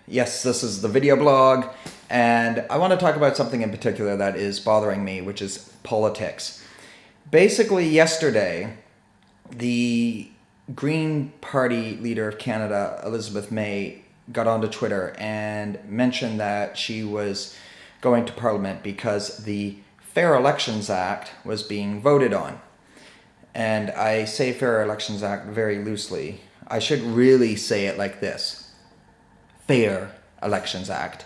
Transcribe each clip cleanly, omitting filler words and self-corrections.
Yes, this is the video blog, and I want to talk about something in particular that is bothering me, which is politics. Basically, yesterday, the Green Party leader of Canada, Elizabeth May, got onto Twitter and mentioned that she was going to Parliament because the Fair Elections Act was being voted on. And I say Fair Elections Act very loosely. I should really say it like this: Fair Elections Act.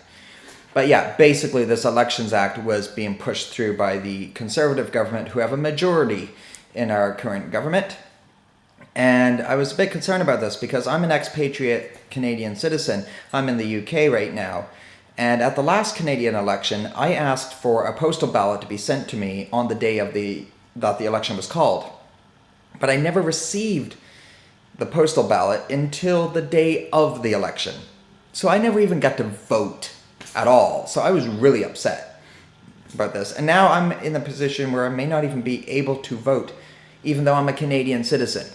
But yeah, basically this Elections Act was being pushed through by the Conservative government, who have a majority in our current government. And I was a bit concerned about this because I'm an expatriate Canadian citizen. I'm in the UK right now. And at the last Canadian election, I asked for a postal ballot to be sent to me on the day of that the election was called. But I never received the postal ballot until the day of the election. So I never even got to vote at all. So I was really upset about this. And now I'm in the position where I may not even be able to vote, even though I'm a Canadian citizen.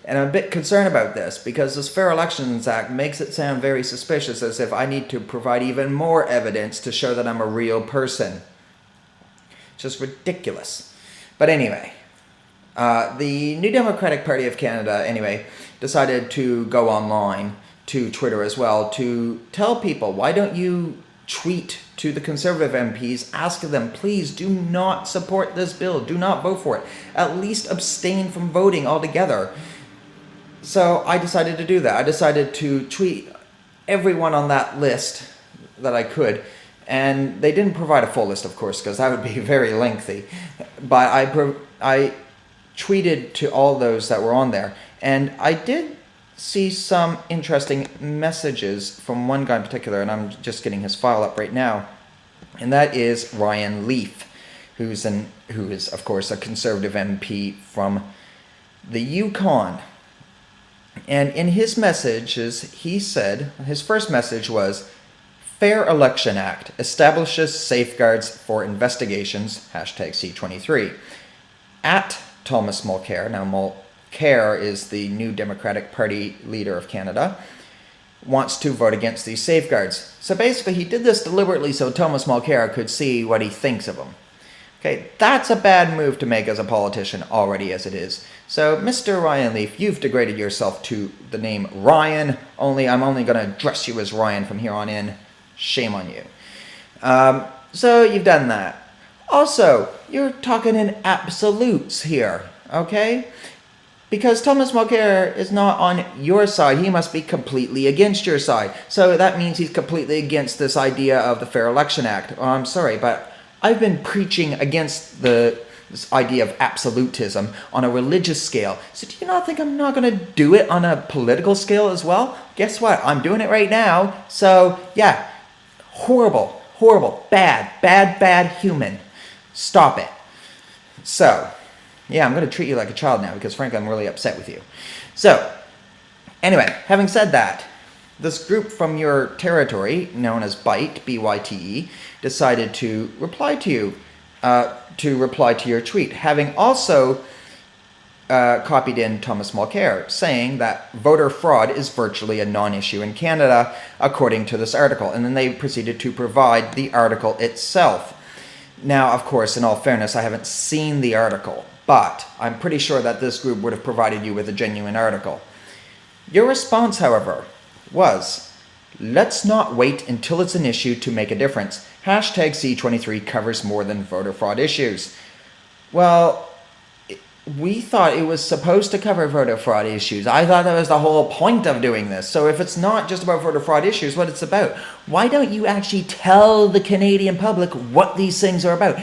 And I'm a bit concerned about this because this Fair Elections Act makes it sound very suspicious, as if I need to provide even more evidence to show that I'm a real person. It's just ridiculous. But anyway, the New Democratic Party of Canada, decided to go online to Twitter as well to tell people, why don't you tweet to the Conservative MPs, ask them, please do not support this bill, do not vote for it, at least abstain from voting altogether. So I decided to do that. I decided to tweet everyone on that list that I could. And they didn't provide a full list, of course, because that would be very lengthy. But I tweeted to all those that were on there. And I did see some interesting messages from one guy in particular, and I'm just getting his file up right now. And that is Ryan Leaf, who is, of course, a Conservative MP from the Yukon. And in his messages, he said, his first message was, Fair Election Act establishes safeguards for investigations, #C23. At Thomas Mulcair, now Mulcair is the New Democratic Party leader of Canada, wants to vote against these safeguards. So basically he did this deliberately so Thomas Mulcair could see what he thinks of him. Okay, that's a bad move to make as a politician already as it is. So, Mr. Ryan Leaf, you've degraded yourself to the name Ryan, I'm only going to address you as Ryan from here on in. Shame on you. So, you've done that. Also, you're talking in absolutes here, okay? Because Thomas Mulcair is not on your side, he must be completely against your side. So that means he's completely against this idea of the Fair Election Act. Oh, I'm sorry, but I've been preaching against this idea of absolutism on a religious scale. So do you not think I'm not going to do it on a political scale as well? Guess what? I'm doing it right now. So yeah, horrible, bad human. Stop it. So, yeah, I'm going to treat you like a child now because frankly I'm really upset with you. So, anyway, having said that, this group from your territory, known as BYTE, B-Y-T-E, decided to reply to you, to your tweet, having also copied in Thomas Mulcair, saying that voter fraud is virtually a non-issue in Canada, according to this article. And then they proceeded to provide the article itself. Now, of course, in all fairness, I haven't seen the article, but I'm pretty sure that this group would have provided you with a genuine article. Your response, however, was, let's not wait until it's an issue to make a difference. #C23 covers more than voter fraud issues. Well, we thought it was supposed to cover voter fraud issues. I thought that was the whole point of doing this. So if it's not just about voter fraud issues, what it's about, why don't you actually tell the Canadian public what these things are about?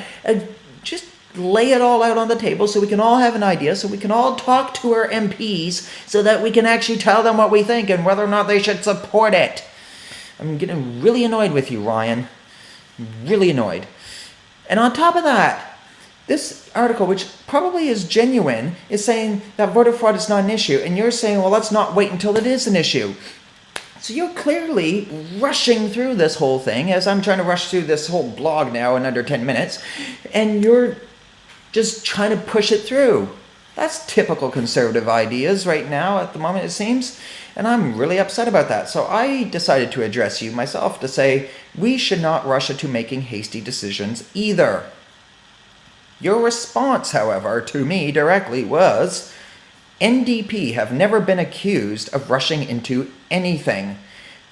Just lay it all out on the table so we can all have an idea, so we can all talk to our MPs so that we can actually tell them what we think and whether or not they should support it. I'm getting really annoyed with you, Ryan. Really annoyed. And on top of that, this article, which probably is genuine, is saying that voter fraud is not an issue, and you're saying, well, let's not wait until it is an issue. So you're clearly rushing through this whole thing, as I'm trying to rush through this whole blog now in under 10 minutes, and you're just trying to push it through. That's typical conservative ideas right now at the moment, it seems. And I'm really upset about that. So I decided to address you myself to say we should not rush into making hasty decisions either. Your response, however, to me directly was, NDP have never been accused of rushing into anything.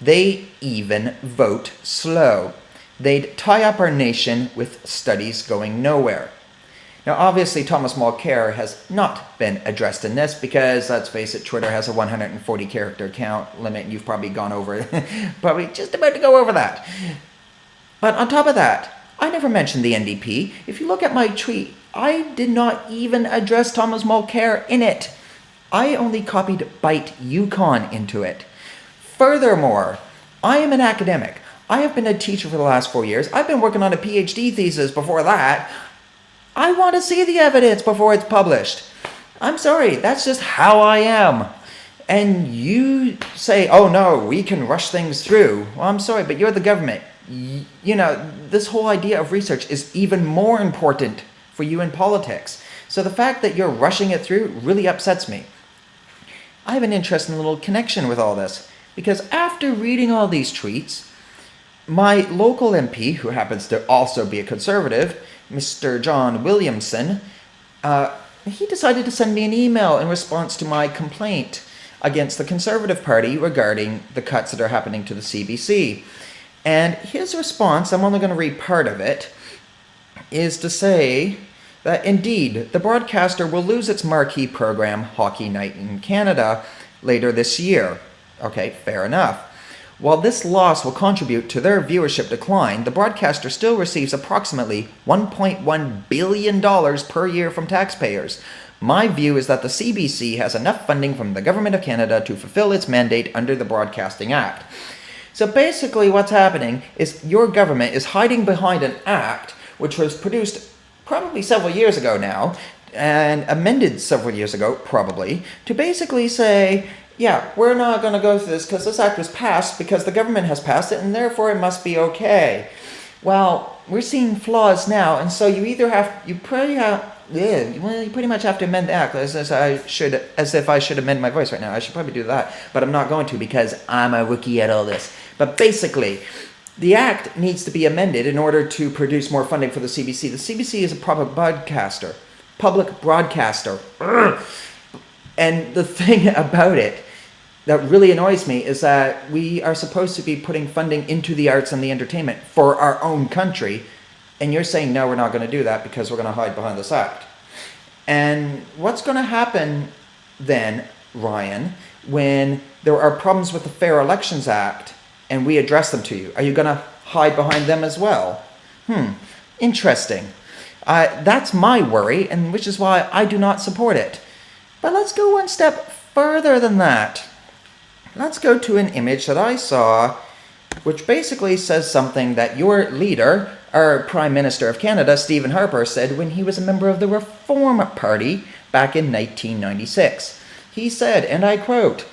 They even vote slow. They'd tie up our nation with studies going nowhere. Now, obviously, Thomas Mulcair has not been addressed in this because, let's face it, Twitter has a 140 character count limit, and you've probably gone over, probably just about to go over that. But on top of that, I never mentioned the NDP. If you look at my tweet, I did not even address Thomas Mulcair in it. I only copied Byte Yukon into it. Furthermore, I am an academic. I have been a teacher for the last 4 years. I've been working on a PhD thesis before that. I want to see the evidence before it's published. I'm sorry, that's just how I am. And you say, oh no, we can rush things through. Well, I'm sorry, but you're the government. You know, this whole idea of research is even more important for you in politics. So the fact that you're rushing it through really upsets me. I have an interesting little connection with all this, because after reading all these tweets, my local MP, who happens to also be a conservative, Mr. John Williamson, he decided to send me an email in response to my complaint against the Conservative Party regarding the cuts that are happening to the CBC. And his response, I'm only going to read part of it, is to say that indeed, the broadcaster will lose its marquee program, Hockey Night in Canada, later this year. Okay, fair enough. While this loss will contribute to their viewership decline, the broadcaster still receives approximately $1.1 billion per year from taxpayers. My view is that the CBC has enough funding from the Government of Canada to fulfill its mandate under the Broadcasting Act. So basically what's happening is your government is hiding behind an act which was produced probably several years ago now, and amended several years ago, probably, to basically say, yeah, we're not going to go through this because this act was passed because the government has passed it and therefore it must be okay. Well, we're seeing flaws now, and so you pretty much have to amend the act, as if I should amend my voice right now. I should probably do that, but I'm not going to because I'm a rookie at all this. But basically, the act needs to be amended in order to produce more funding for the CBC. The CBC is a public broadcaster. And the thing about it that really annoys me is that we are supposed to be putting funding into the arts and the entertainment for our own country, and you're saying, no, we're not going to do that because we're going to hide behind this act. And what's going to happen then, Ryan, when there are problems with the Fair Elections Act and we address them to you? Are you going to hide behind them as well? Interesting. That's my worry, and which is why I do not support it. But let's go one step further than that. Let's go to an image that I saw, which basically says something that your leader, our Prime Minister of Canada, Stephen Harper, said when he was a member of the Reform Party back in 1996. He said, and I quote,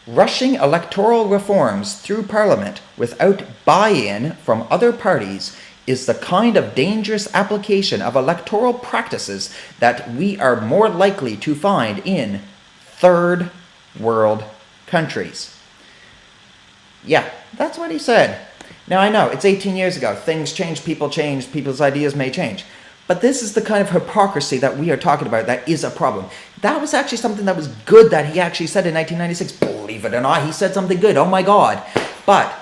"Rushing electoral reforms through Parliament without buy-in from other parties is the kind of dangerous application of electoral practices that we are more likely to find in third world countries." Yeah, that's what he said. Now I know, it's 18 years ago. Things change, people's ideas may change. But this is the kind of hypocrisy that we are talking about that is a problem. That was actually something that was good that he actually said in 1996. Believe it or not, he said something good. Oh my God. But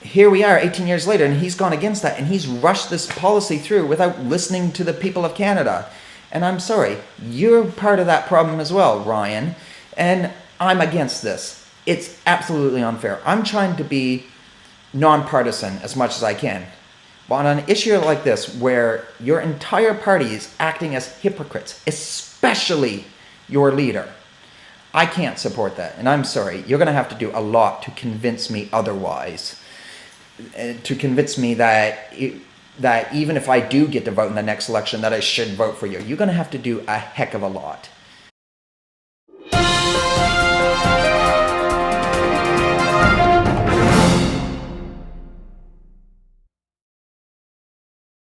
here we are 18 years later, and he's gone against that, and he's rushed this policy through without listening to the people of Canada. And I'm sorry, you're part of that problem as well, Ryan. And I'm against this. It's absolutely unfair. I'm trying to be nonpartisan as much as I can. But on an issue like this, where your entire party is acting as hypocrites, especially your leader, I can't support that. And I'm sorry, you're going to have to do a lot to convince me otherwise. To convince me that even if I do get to vote in the next election, that I should vote for you. You're going to have to do a heck of a lot.